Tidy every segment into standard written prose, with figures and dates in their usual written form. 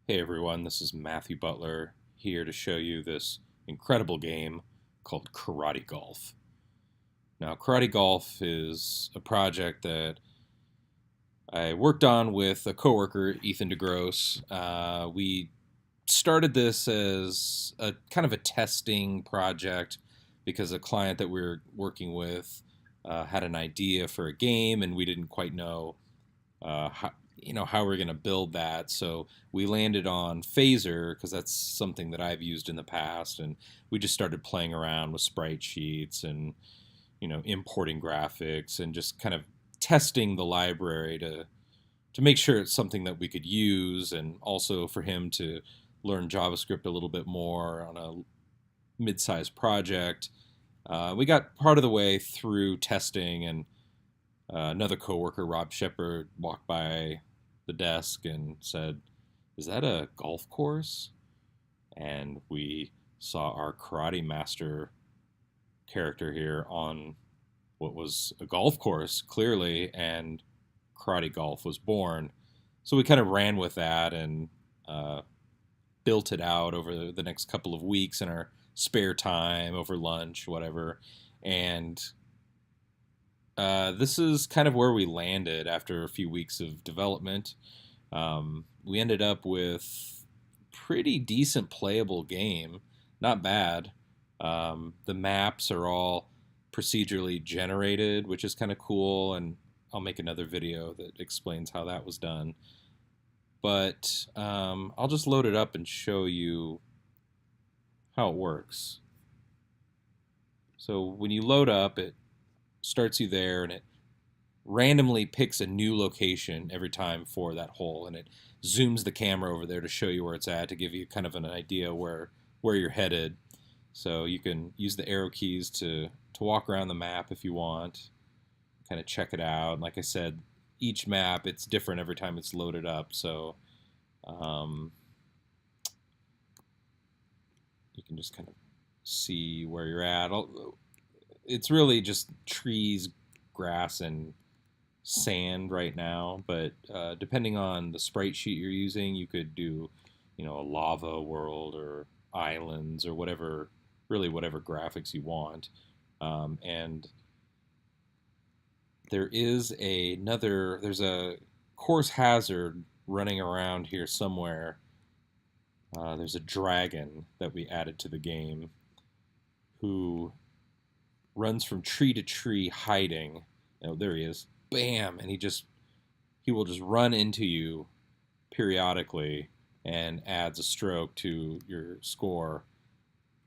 Hey everyone, this is Matthew Butler here to show you this incredible game called Karate Golf. Now, Karate Golf is a project that I worked on with a coworker, Ethan DeGrosse. We started this as a kind of a testing project because a client that we were working with had an idea for a game, and we didn't quite know how, how we're going to build that. So we landed on Phaser because that's something that I've used in the past, and we just started playing around with sprite sheets and importing graphics and just kind of testing the library to make sure it's something that we could use, and also for him to learn JavaScript a little bit more on a mid-sized project. We got part of the way through testing, and another coworker, Rob Shepard, walked by the desk and said, "Is that a golf course?" And we saw our Karate Master character here on what was a golf course, clearly, and Karate Golf was born. So we kind of ran with that and built it out over the next couple of weeks in our spare time, over lunch, whatever. And this is kind of where we landed after a few weeks of development. We ended up with pretty decent playable game, not bad. The maps are all procedurally generated, which is kind of cool, and I'll make another video that explains how that was done. But I'll just load it up and show you how it works. So when you load up, it starts you there, and it randomly picks a new location every time for that hole, and it zooms the camera over there to show you where it's at, to give you kind of an idea where you're headed. So you can use the arrow keys to walk around the map if you want, kind of check it out. And like I said, each map, it's different every time it's loaded up, so you can just kind of see where you're at. It's really just trees, grass, and sand right now, but depending on the sprite sheet you're using, you could do, a lava world or islands or whatever graphics you want. And there's a course hazard running around here somewhere. There's a dragon that we added to the game who runs from tree to tree hiding. Oh, there he is. Bam! And he will just run into you periodically and adds a stroke to your score.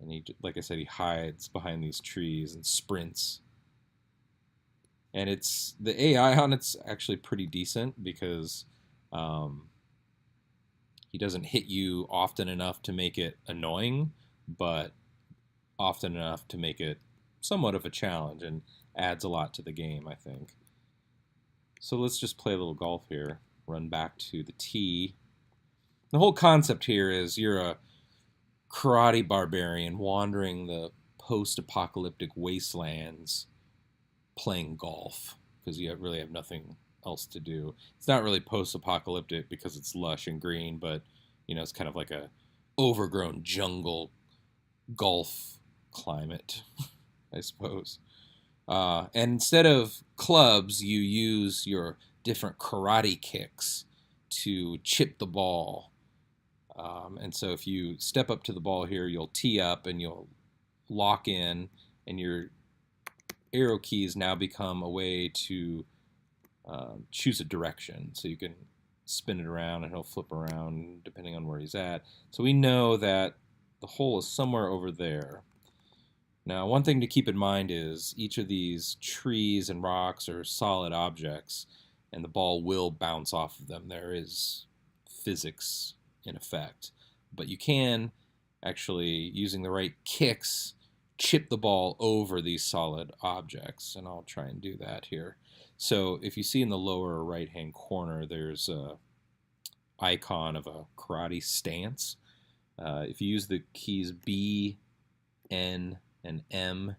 And like I said, he hides behind these trees and sprints. And the AI on it's actually pretty decent because he doesn't hit you often enough to make it annoying, but often enough to make it somewhat of a challenge, and adds a lot to the game, I think. So let's just play a little golf here. Run back to the tee. The whole concept here is you're a karate barbarian wandering the post-apocalyptic wastelands playing golf because you really have nothing else to do. It's not really post-apocalyptic because it's lush and green, but it's kind of like a overgrown jungle golf climate, I suppose. And instead of clubs, you use your different karate kicks to chip the ball. And so if you step up to the ball here, you'll tee up and you'll lock in, and your arrow keys now become a way to choose a direction. So you can spin it around and he'll flip around depending on where he's at. So we know that the hole is somewhere over there. Now, one thing to keep in mind is each of these trees and rocks are solid objects, and the ball will bounce off of them. There is physics in effect. But you can actually, using the right kicks, chip the ball over these solid objects, and I'll try and do that here. So if you see in the lower right-hand corner, there's a icon of a karate stance. If you use the keys B, N, and M,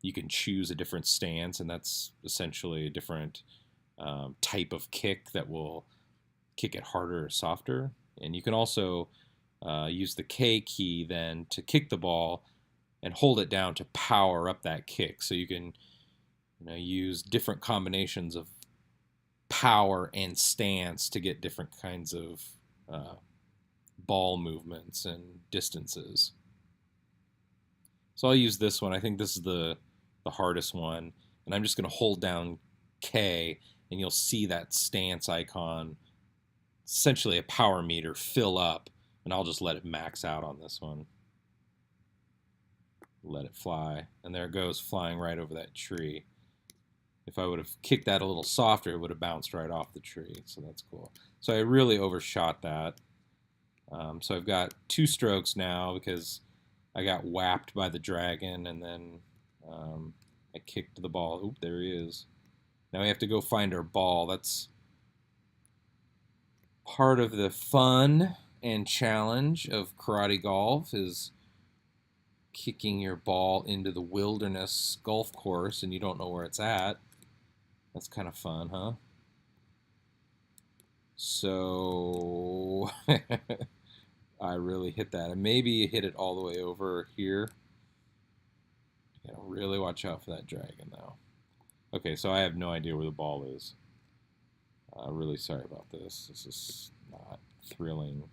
you can choose a different stance, and that's essentially a different type of kick that will kick it harder or softer And you can also use the K key then to kick the ball and hold it down to power up that kick. So you can use different combinations of power and stance to get different kinds of ball movements and distances. So I'll use this one. I think this is the hardest one. And I'm just going to hold down K, and you'll see that stance icon, essentially a power meter, fill up. And I'll just let it max out on this one. Let it fly. And there it goes, flying right over that tree. If I would have kicked that a little softer, it would have bounced right off the tree. So that's cool. So I really overshot that. So I've got 2 strokes now because I got whapped by the dragon, and then I kicked the ball. Oop, there he is. Now we have to go find our ball. That's part of the fun and challenge of karate golf, is kicking your ball into the wilderness golf course and you don't know where it's at. That's kind of fun, huh? So I really hit that. And maybe hit it all the way over here. You gotta really watch out for that dragon, though. Okay, so I have no idea where the ball is. Really sorry about this. This is not thrilling.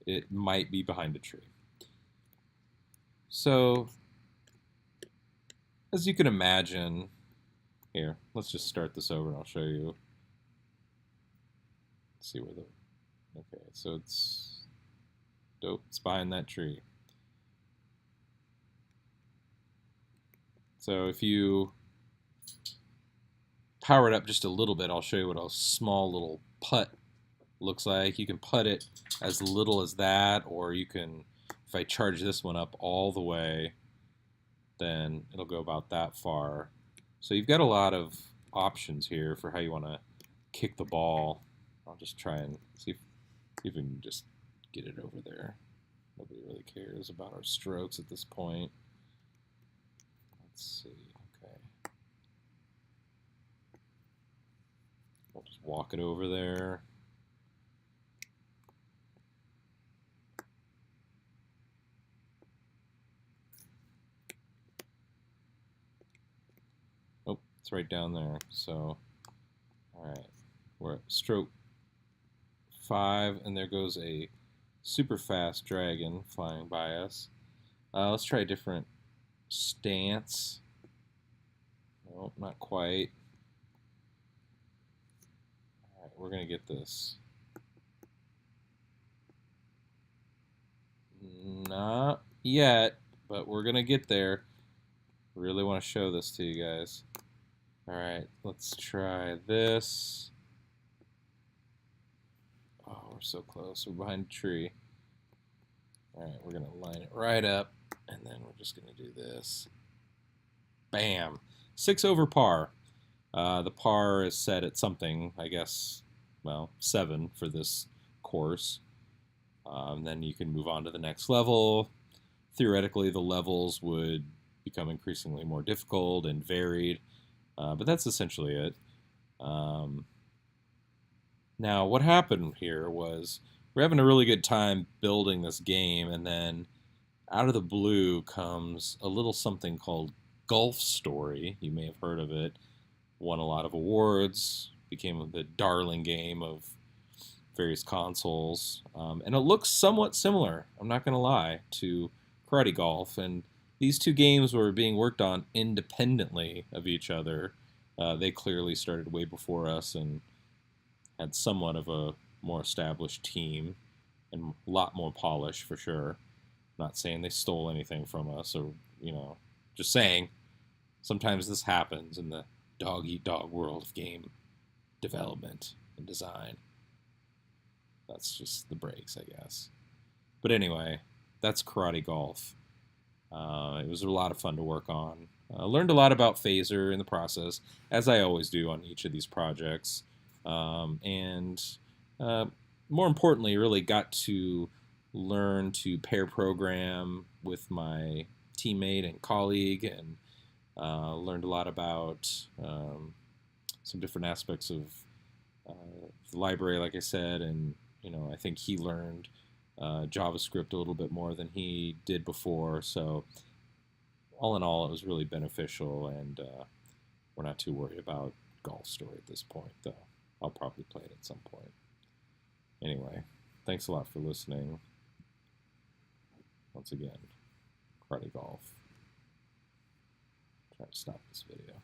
It might be behind a tree. So, as you can imagine, here, let's just start this over and I'll show you. Let's see where the, okay, so it's dope. It's behind that tree. So if you power it up just a little bit, I'll show you what a small little putt looks like. You can putt it as little as that, or you can, if I charge this one up all the way, then it'll go about that far. So you've got a lot of options here for how you want to kick the ball. I'll just try and see if we can just get it over there. Nobody really cares about our strokes at this point. Let's see. Okay. I'll just walk it over there. Oh, it's right down there. So, all right. We're at stroke 5, and there goes a super fast dragon flying by us. Let's try a different stance. Nope, not quite. All right, we're gonna get this. Not yet, but we're gonna get there. Really want to show this to you guys. All right, let's try this. Oh, we're so close. We're behind a tree. All right, we're gonna line it right up, and then we're just gonna do this. Bam! 6 over par. The par is set at something, I guess, well, 7 for this course. Then you can move on to the next level. Theoretically, the levels would become increasingly more difficult and varied, but that's essentially it. Now, what happened here was we're having a really good time building this game, and then out of the blue comes a little something called Golf Story. You may have heard of it. Won a lot of awards, became the darling game of various consoles, and it looks somewhat similar, I'm not going to lie, to Karate Golf. And these 2 games were being worked on independently of each other. They clearly started way before us and had somewhat of a more established team and a lot more polish for sure. Not saying they stole anything from us, or, just saying sometimes this happens in the dog-eat-dog world of game development and design. That's just the breaks, I guess. But anyway, that's Karate Golf. It was a lot of fun to work on. Learned a lot about Phaser in the process, as I always do on each of these projects. And more importantly, really got to learn to pair program with my teammate and colleague, and learned a lot about some different aspects of the library, like I said, and I think he learned JavaScript a little bit more than he did before. So all in all, it was really beneficial, and we're not too worried about Golf Story at this point, though. I'll probably play it at some point. Anyway, thanks a lot for listening. Once again, karate golf. Try to stop this video.